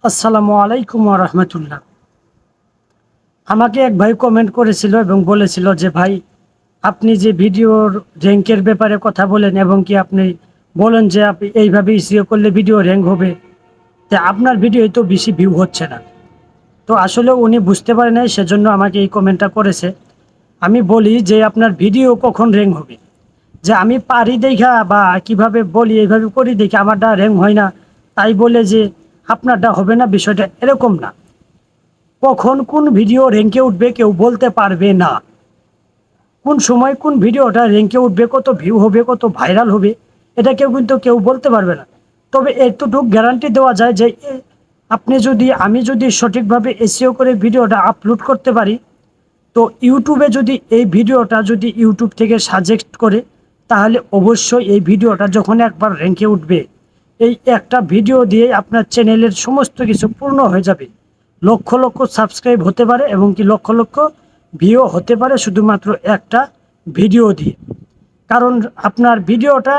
আসসালামু আলাইকুম ওয়া রাহমাতুল্লাহ। আমাকে এক ভাই কমেন্ট করেছিল এবং বলেছিল যে ভাই, আপনি যে ভিডিওর র্যাঙ্কের ব্যাপারে কথা বলেন এবং কি আপনি বলেন যে আপনি এইভাবে ইসিও করলে ভিডিও র্যাঙ্ক হবে, তা আপনার ভিডিও তো বেশি ভিউ হচ্ছে না। তো আসলে উনি বুঝতে পারে নাই, সেজন্য আমাকে এই কমেন্টটা করেছে। আমি বলি যে আপনার ভিডিও কখন র্যাঙ্ক হবে, যে আমি পারি দেখা বা কিভাবে বলি এইভাবে করি দেখে আমারটা র্যাঙ্ক হয় না, তাই বলে যে আপনারটা হবে না, বিষয়টা এরকম না। কখন কোন ভিডিও র্যাঙ্কে উঠবে কেউ বলতে পারবে না। কোন সময় কোন ভিডিওটা র্যাঙ্কে উঠবে, কত ভিউ হবে, কত ভাইরাল হবে, এটা কেউ বলতে পারবে না। তবে এতটুকু গ্যারান্টি দেওয়া যায় যে আমি যদি সঠিকভাবে এসইও করে ভিডিওটা আপলোড করতে পারি, তো ইউটিউবে যদি এই ভিডিওটা যদি ইউটিউব থেকে সাজেস্ট করে, তাহলে অবশ্যই এই ভিডিওটা যখন একবার র্যাঙ্কে উঠবে, এই একটা ভিডিও দিয়ে আপনার চ্যানেলের সমস্ত কিছু পূর্ণ হয়ে যাবে। লক্ষ লক্ষ সাবস্ক্রাইব হতে পারে এবং কি লক্ষ লক্ষ ভিউ হতে পারে শুধুমাত্র একটা ভিডিও দিয়ে। কারণ আপনার ভিডিওটা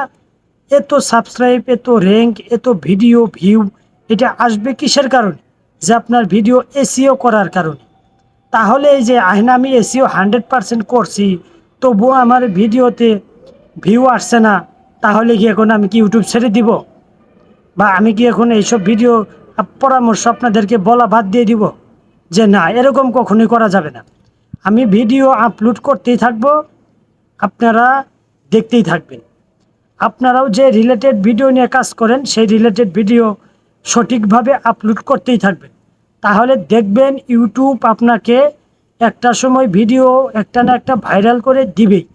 এত সাবস্ক্রাইব, এত র্যাঙ্ক, এত ভিডিও ভিউ, এটা আসবে কিসের কারণে? যে আপনার ভিডিও এসইও করার কারণে। তাহলে এই যে আমি এসইও 100% করছি, তবুও আমার ভিডিওতে ভিউ আসছে না, তাহলে কি এখন আমি কি ইউটিউব ছেড়ে দিব? বা আমি কি এখন এইসব ভিডিও পরামর্শ আপনাদেরকে বলা বাদ দিয়ে দিব? যে না, এরকম কখনোই করা যাবে না। আমি ভিডিও আপলোড করতেই থাকবো, আপনারা দেখতেই থাকবেন। আপনারাও যে রিলেটেড ভিডিও নিয়ে কাজ করেন, সেই রিলেটেড ভিডিও সঠিকভাবে আপলোড করতেই থাকবেন। তাহলে দেখবেন ইউটিউব আপনাকে একটা সময় ভিডিও একটা না একটা ভাইরাল করে দিবেই।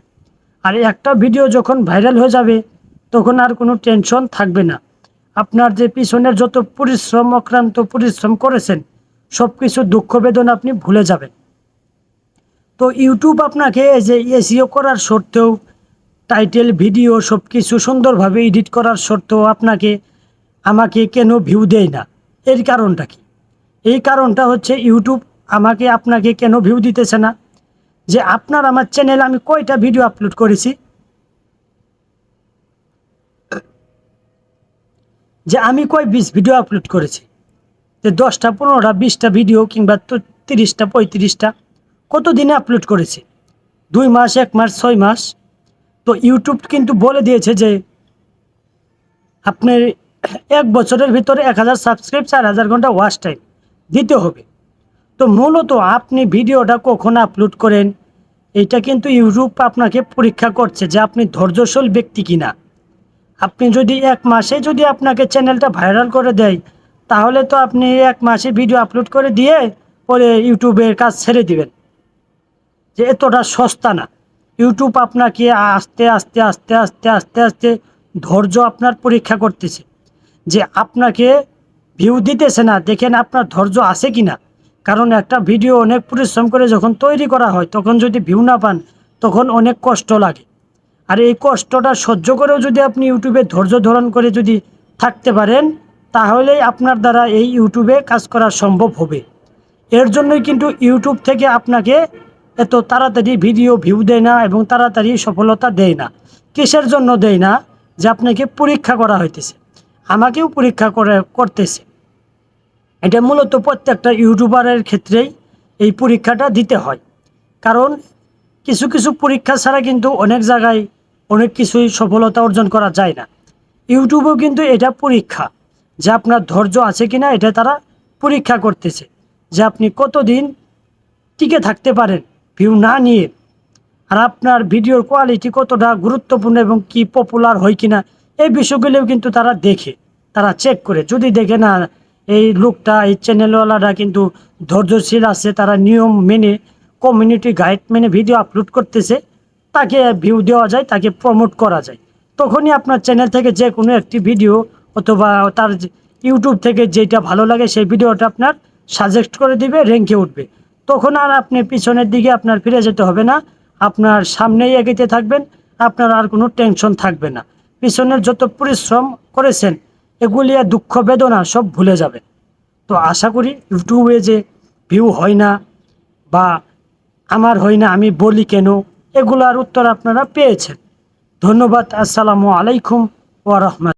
আর একটা ভিডিও যখন ভাইরাল হয়ে যাবে, তখন আর কোনো টেনশন থাকবে না। আপনার যে পিছনের যত পরিশ্রম, অক্লান্ত পরিশ্রম করেছেন, সব কিছু দুঃখ বেদনা আপনি ভুলে যাবেন। তো ইউটিউব আপনাকে এই যে এসইও করার সত্ত্বেও, টাইটেল ভিডিও সব কিছু সুন্দরভাবে এডিট করার সত্ত্বেও আমাকে কেন ভিউ দেয় না? এর কারণটা কি? এই কারণটা হচ্ছে ইউটিউব আপনাকে কেন ভিউ দিতেছে না? যে আমার চ্যানেলে আমি কয়টা ভিডিও আপলোড করেছি, যে আমি 20 ভিডিও আপলোড করেছি, যে 10টা 15টা 20টা ভিডিও কিংবা 30টা 35টা কত দিনে আপলোড করেছি? 2 মাস, 1 মাস, 6 মাস? তো ইউটিউব কিন্তু বলে দিয়েছে যে আপনার 1 বছরের ভিতরে 1000 সাবস্ক্রাইব, 4000 ঘন্টা ওয়াচ টাইম দিতে হবে। তো মূলত আপনি ভিডিওটা কখন আপলোড করেন, এটা কিন্তু ইউটিউব আপনাকে পরীক্ষা করছে যে আপনি ধৈর্যশীল ব্যক্তি কিনা। আপনি যদি 1 মাসে যদি আপনাকে চ্যানেলটা ভাইরাল করে দেয়, তাহলে তো আপনি 1 মাসে ভিডিও আপলোড করে দিয়ে পরে ইউটিউবের কাজ ছেড়ে দিবেন। যে এতটা সস্তা না। ইউটিউব আপনাকে আস্তে আস্তে আস্তে আস্তে আস্তে আস্তে ধৈর্য আপনার পরীক্ষা করতেছে, যে আপনাকে ভিউ দিতেছে না, দেখেন আপনার ধৈর্য আছে কিনা। কারণ একটা ভিডিও অনেক পরিশ্রম করে যখন তৈরি করা হয়, তখন যদি ভিউ না পান, তখন অনেক কষ্ট লাগে। আর এই কষ্টটা সহ্য করেও যদি আপনি ইউটিউবে ধৈর্য ধারণ করে যদি থাকতে পারেন, তাহলেই আপনার দ্বারা এই ইউটিউবে কাজ করা সম্ভব হবে। এর জন্যই কিন্তু ইউটিউব থেকে আপনাকে এত তাড়াতাড়ি ভিডিও ভিউ দেয় না এবং তাড়াতাড়ি সফলতা দেয় না। কিসের জন্য দেয় না? যে আপনাকে পরীক্ষা করা হইতেছে, আমাকেও পরীক্ষা করতেছে। এটা মূলত প্রত্যেকটা ইউটিউবারের ক্ষেত্রেই এই পরীক্ষাটা দিতে হয়। কারণ কিছু কিছু পরীক্ষা ছাড়া কিন্তু অনেক জায়গায় অনেক কিছুই সফলতা অর্জন করা যায় না। ইউটিউবেও কিন্তু এটা পরীক্ষা, যে আপনার ধৈর্য আছে কিনা, এটা তারা পরীক্ষা করতেছে, যে আপনি কতদিন টিকে থাকতে পারেন ভিউ না নিয়ে। আর আপনার ভিডিওর কোয়ালিটি কতটা গুরুত্বপূর্ণ এবং কি পপুলার হয় কিনা, এই বিষয়গুলোও কিন্তু তারা দেখে, তারা চেক করে। যদি দেখে না এই লোকটা, এই চ্যানেলওয়ালাটা কিন্তু ধৈর্যশীল আছে, তারা নিয়ম মেনে, কমিউনিটি গাইড মেনে ভিডিও আপলোড করতেছে, তাকে ভিউ দেওয়া যায়, তাকে প্রমোট করা যায়। তখনই আপনার চ্যানেল থেকে যে কোনো একটি ভিডিও অথবা তার ইউটিউব থেকে যেটা ভালো লাগে সেই ভিডিওটা আপনার সাজেস্ট করে দিবে, র্যাঙ্কে উঠবে। তখন আর আপনি পিছনের দিকে আপনার ফিরে যেতে হবে না, আপনার সামনেই এগিয়ে থাকবেন, আপনার আর কোনো টেনশন থাকবে না। পিছনের যত পরিশ্রম করেছেন, এগুলি আর দুঃখ বেদনা সব ভুলে যাবেন। তো আশা করি ইউটিউবে যে ভিউ হয় না বা আমার হয় না, আমি বলি কেন, এগুলার উত্তর আপনারা পেয়েছেন। ধন্যবাদ। আসসালামু আলাইকুম ওয়া রাহমাতুল্লাহ।